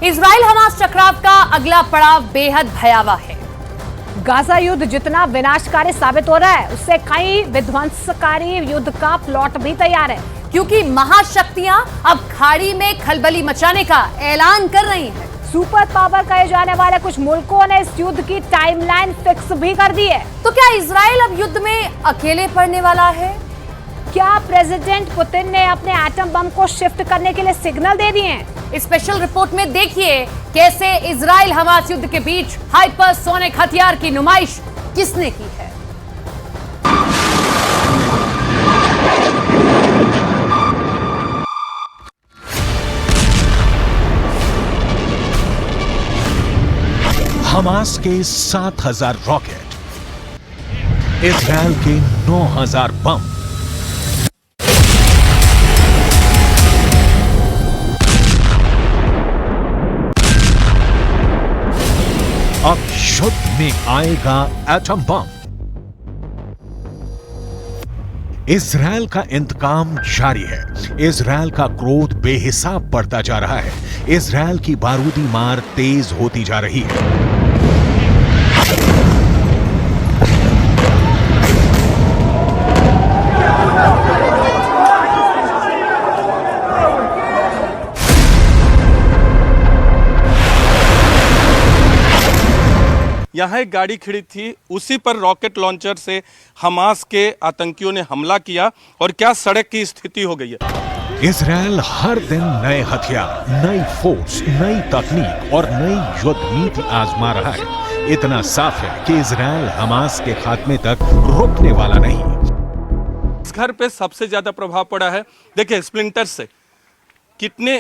Israel Hamas टकराव का अगला पड़ाव बेहद भयावह है। गाजा युद्ध जितना विनाशकारी साबित हो रहा है, उससे कई विध्वंसकारी युद्ध का प्लॉट भी तैयार है, क्योंकि महाशक्तियां अब खाड़ी में खलबली मचाने का ऐलान कर रही हैं। सुपर पावर कहे जाने वाले कुछ मुल्कों ने इस युद्ध की टाइमलाइन फिक्स भी कर दी है। तो क्या इजराइल अब युद्ध में अकेले पड़ने वाला है? क्या प्रेसिडेंट पुतिन ने अपने एटम बम को शिफ्ट करने के लिए सिग्नल दे दिए हैं? इस स्पेशल रिपोर्ट में देखिए कैसे इजराइल हमास युद्ध के बीच हाइपरसोनिक हथियार की नुमाइश किसने की है। हमास के 7,000 रॉकेट, इजराइल के 9,000 बम, अब युद्ध में आएगा एटम बम। इजराइल का इंतकाम जारी है। इजराइल का क्रोध बेहिसाब बढ़ता जा रहा है। इजराइल की बारूदी मार तेज होती जा रही है। यहाँ एक गाड़ी खड़ी थी, उसी पर रॉकेट लॉन्चर से हमास के आतंकियों ने हमला किया और क्या सड़क की स्थिति हो गई है। इजराइल हर दिन नए हथियार, नई फोर्स, नई तकनीक और नई युद्ध नीति आजमा रहा है। इतना साफ है कि इजराइल हमास के खात्मे तक रुकने वाला नहीं। इस घर पे सबसे ज्यादा प्रभाव पड़ा है। देखिए स्प्लिंटर से कितने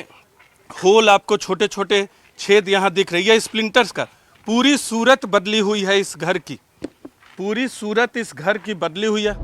होल, आपको छोटे छोटे छेद यहाँ दिख रही है स्प्लिंटर्स का। पूरी सूरत बदली हुई है इस घर की, पूरी सूरत इस घर की बदली हुई है।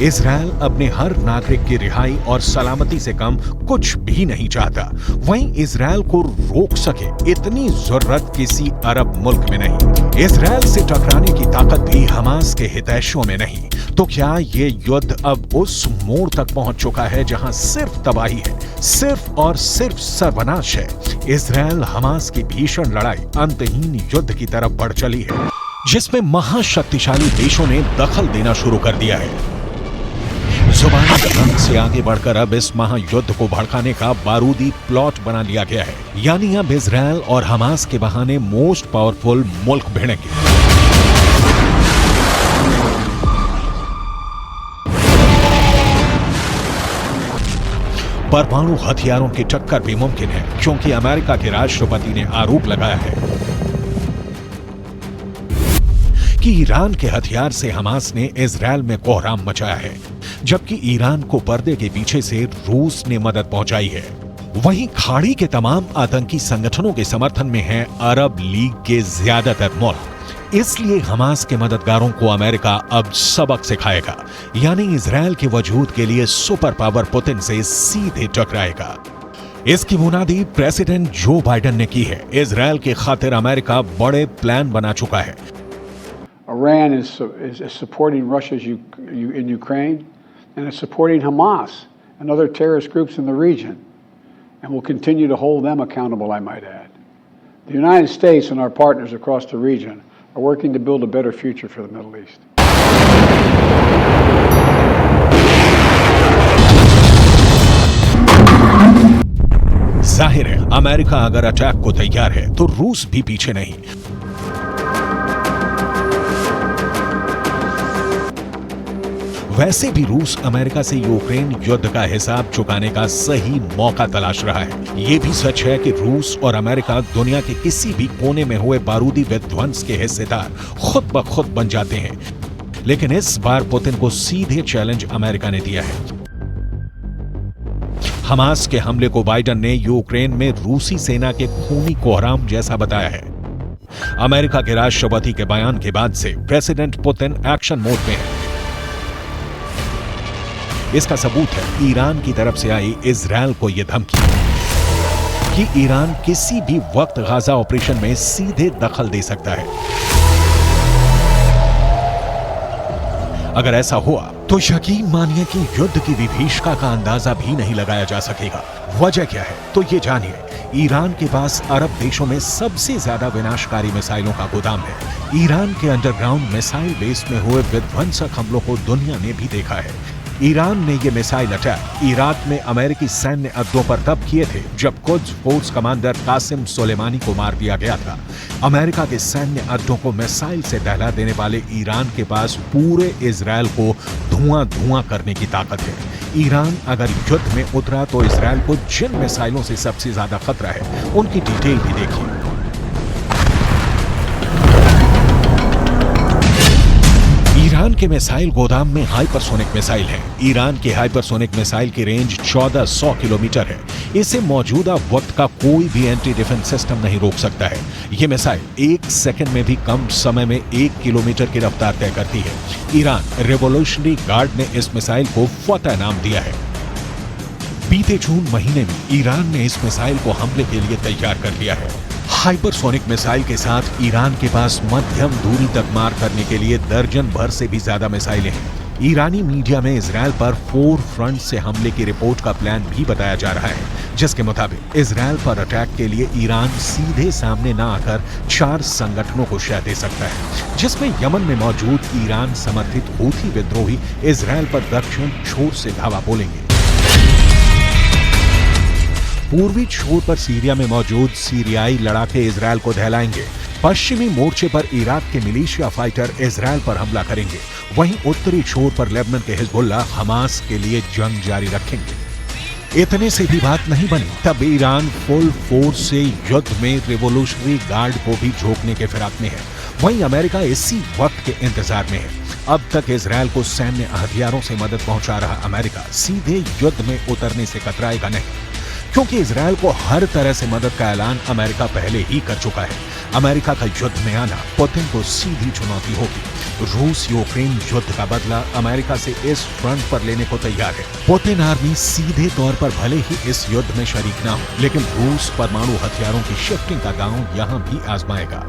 इजराइल अपने हर नागरिक की रिहाई और सलामती से कम कुछ भी नहीं चाहता। वहीं इजराइल को रोक सके इतनी जरूरत किसी अरब मुल्क में नहीं। इजराइल से टकराने की ताकत भी हमास के हितैषियों में नहीं। तो क्या ये युद्ध अब उस मोड़ तक पहुंच चुका है जहां सिर्फ तबाही है, सिर्फ और सिर्फ सर्वनाश है? इजराइल हमास की भीषण लड़ाई अंतहीन युद्ध की तरफ बढ़ चली है, जिसमें महाशक्तिशाली देशों ने दखल देना शुरू कर दिया है। जुबानी जंग से आगे बढ़कर अब इस महायुद्ध को भड़काने का बारूदी प्लॉट बना लिया गया है। यानी अब इजराइल और हमास के बहाने मोस्ट पावरफुल मुल्क भिड़ेंगे। परमाणु हथियारों की टक्कर भी मुमकिन है, क्योंकि अमेरिका के राष्ट्रपति ने आरोप लगाया है कि ईरान के हथियार से हमास ने इजराइल में कोहराम मचाया है, जबकि ईरान को पर्दे के पीछे से रूस ने मदद पहुंचाई है। वहीं खाड़ी के तमाम आतंकी संगठनों के समर्थन में है अरब लीग के ज्यादातर मुल्क। इसलिए हमास के मददगारों को अमेरिका अब सबक सिखाएगा, यानी इजराइल के वजूद के लिए सुपर पावर पुतिन से सीधे टकराएगा। इसकी बुनियादी प्रेसिडेंट जो बाइडेन ने की है। इजराइल की खातिर अमेरिका बड़े प्लान बना चुका है। Iran is supporting Russia in Ukraine, and it's supporting Hamas and other terrorist groups in the region, and will continue to hold them accountable, I might add. The United States and our partners across the region are working to build a better future for the Middle East. जाहिर है, America अगर attack को तैयार है तो रूस भी पीछे नहीं। वैसे भी रूस अमेरिका से यूक्रेन युद्ध का हिसाब चुकाने का सही मौका तलाश रहा है। ये भी सच है कि रूस और अमेरिका दुनिया के किसी भी कोने में हुए बारूदी विध्वंस के हिस्सेदार खुद ब खुद बन जाते हैं। लेकिन इस बार पुतिन को सीधे चैलेंज अमेरिका ने दिया है। हमास के हमले को बाइडेन ने यूक्रेन में रूसी सेना के खूनी कोहराम जैसा बताया है। अमेरिका के राष्ट्रपति के बयान के बाद से प्रेसिडेंट पुतिन एक्शन मोड में है। इसका सबूत है ईरान की तरफ से आई इजराइल को यह धमकी कि ईरान किसी भी वक्त गाजा ऑपरेशन में सीधे दखल दे सकता है। अगर ऐसा हुआ तो यकीन मानिए कि युद्ध की विभीषिका का अंदाजा भी नहीं लगाया जा सकेगा। वजह क्या है तो ये जानिए। ईरान के पास अरब देशों में सबसे ज्यादा विनाशकारी मिसाइलों का गोदाम है। ईरान के अंडरग्राउंड मिसाइल बेस में हुए विध्वंसक हमलों को दुनिया ने भी देखा है। ईरान ने ये मिसाइल अटैक इराक में अमेरिकी सैन्य अड्डों पर तब किए थे जब Quds force commander Qasem Soleimani को मार दिया गया था। अमेरिका के सैन्य अड्डों को मिसाइल से दहला देने वाले ईरान के पास पूरे इजरायल को धुआं करने की ताकत है। ईरान अगर युद्ध में उतरा तो इजरायल को जिन मिसाइलों से सबसे ज्यादा खतरा है उनकी डिटेल भी देखिए। ईरान के मिसाइल गोदाम में हाइपरसोनिक मिसाइल है। ईरान की हाइपरसोनिक मिसाइल की रेंज 1400 किलोमीटर है। इसे मौजूदा वक्त का कोई भी एंटी डिफेंस सिस्टम नहीं रोक सकता है। यह मिसाइल 1 सेकंड में भी कम समय में 1 किलोमीटर की रफ्तार तय करती है। ईरान रिवॉल्यूशनरी गार्ड ने इस मिसाइल को फतह नाम दिया है। बीते जून महीने में ईरान ने इस मिसाइल को हमले के लिए तैयार कर लिया है। हाइपरसोनिक मिसाइल के साथ ईरान के पास मध्यम दूरी तक मार करने के लिए दर्जन भर से भी ज्यादा मिसाइलें हैं। ईरानी मीडिया में इजरायल पर 4 फ्रंट से हमले की रिपोर्ट का प्लान भी बताया जा रहा है, जिसके मुताबिक इजरायल पर अटैक के लिए ईरान सीधे सामने न आकर 4 संगठनों को शह दे सकता है, जिसमें यमन में मौजूद ईरान समर्थित हूथी विद्रोही इजरायल पर दक्षिण छोर से धावा बोलेंगे। पूर्वी छोर पर सीरिया में मौजूद सीरियाई लड़ाके इजरायल को दहलाएंगे। पश्चिमी मोर्चे पर इराक के मिलिशिया फाइटर इजरायल पर हमला करेंगे। वहीं उत्तरी छोर पर लेबनान के हिजबुल्ला हमास के लिए जंग जारी रखेंगे। इतने से भी बात नहीं बनी तब ईरान फुल फोर्स से युद्ध में रिवॉल्यूशनरी गार्ड को भी झोंकने के फिराक में है। वहीं अमेरिका इसी वक्त के इंतजार में है। अब तक इजरायल को सैन्य हथियारों से मदद पहुंचा रहा अमेरिका सीधे युद्ध में उतरने से कतराएगा नहीं, क्योंकि इजरायल को हर तरह से मदद का ऐलान अमेरिका पहले ही कर चुका है। अमेरिका का युद्ध में आना पुतिन को सीधी चुनौती होगी। रूस यूक्रेन युद्ध का बदला अमेरिका से इस फ्रंट पर लेने को तैयार है। पुतिन आर्मी सीधे तौर पर भले ही इस युद्ध में शरीक ना हो, लेकिन रूस परमाणु हथियारों की शिफ्टिंग का दांव यहां भी आजमाएगा।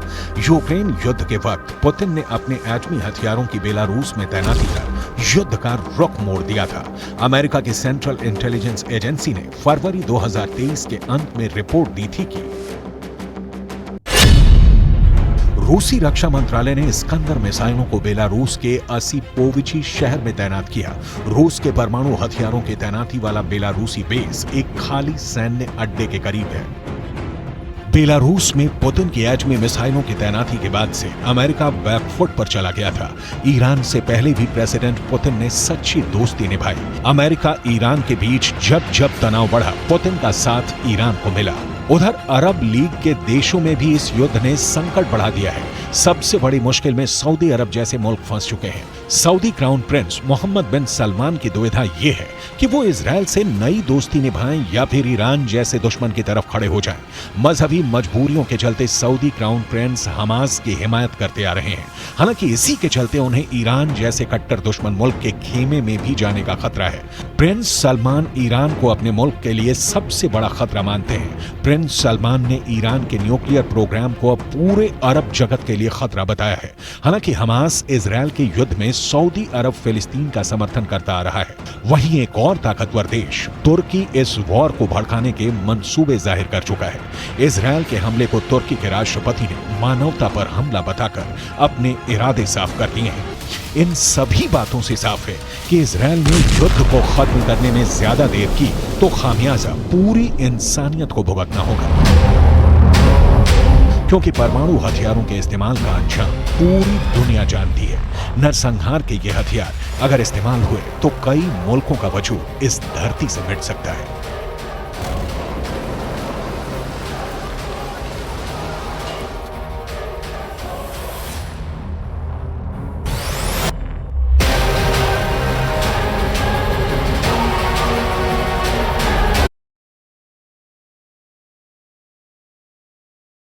यूक्रेन युद्ध के वक्त पुतिन ने अपने एटमी हथियारों की बेलारूस में तैनाती कर युद्ध का रुख मोड़ दिया था। अमेरिका की सेंट्रल इंटेलिजेंस एजेंसी ने फरवरी 2023 के अंत में रिपोर्ट दी थी कि रूसी रक्षा मंत्रालय ने स्कंदर मिसाइलों को बेलारूस के ओसीपोविची शहर में तैनात किया। रूस के परमाणु हथियारों की तैनाती वाला बेलारूसी बेस एक खाली सैन्य अड्डे के करीब है। बेलारूस में पुतिन की एटमी मिसाइलों की तैनाती के बाद से अमेरिका बैकफुट पर चला गया था। ईरान से पहले भी प्रेसिडेंट पुतिन ने सच्ची दोस्ती निभाई। अमेरिका ईरान के बीच जब जब तनाव बढ़ा, पुतिन का साथ ईरान को मिला। उधर अरब लीग के देशों में भी इस युद्ध ने संकट बढ़ा दिया है। सबसे बड़ी मुश्किल में सऊदी अरब जैसे मुल्क फंस चुके हैं। सऊदी क्राउन प्रिंस मोहम्मद बिन सलमान की दुविधा ये है कि वो इजरायल से नई दोस्ती निभाएं या फिर ईरान जैसे दुश्मन की तरफ खड़े हो जाएं। मजहबी मजबूरियों के चलते सऊदी क्राउन प्रिंस हमास की हिमायत करते आ रहे हैं। हालांकि इसी के चलते उन्हें ईरान जैसे कट्टर दुश्मन मुल्क के खेमे में भी जाने का खतरा है। प्रिंस सलमान ईरान को अपने मुल्क के लिए सबसे बड़ा खतरा मानते हैं। प्रिंस सलमान ने ईरान के न्यूक्लियर प्रोग्राम को अब पूरे अरब जगत के लिए खतरा बताया है। हालांकि हमास इजरायल के युद्ध में सऊदी अरब फिलिस्तीन का समर्थन करता आ रहा है। वहीं एक और ताकतवर देश तुर्की इस वॉर को भड़काने के मंसूबे जाहिर कर चुका है। इजरायल के हमले को तुर्की के राष्ट्रपति ने मानवता पर हमला बताकर अपने इरादे साफ कर दिए हैं। इन सभी बातों से साफ है कि इजरायल ने युद्ध को खत्म करने में ज्यादा देर की तो खामियाजा पूरी इंसानियत को भुगतना होगा, क्योंकि परमाणु हथियारों के इस्तेमाल का अंजाम पूरी दुनिया जानती है। नरसंहार के ये हथियार अगर इस्तेमाल हुए तो कई मुल्कों का वजूद इस धरती से मिट सकता है।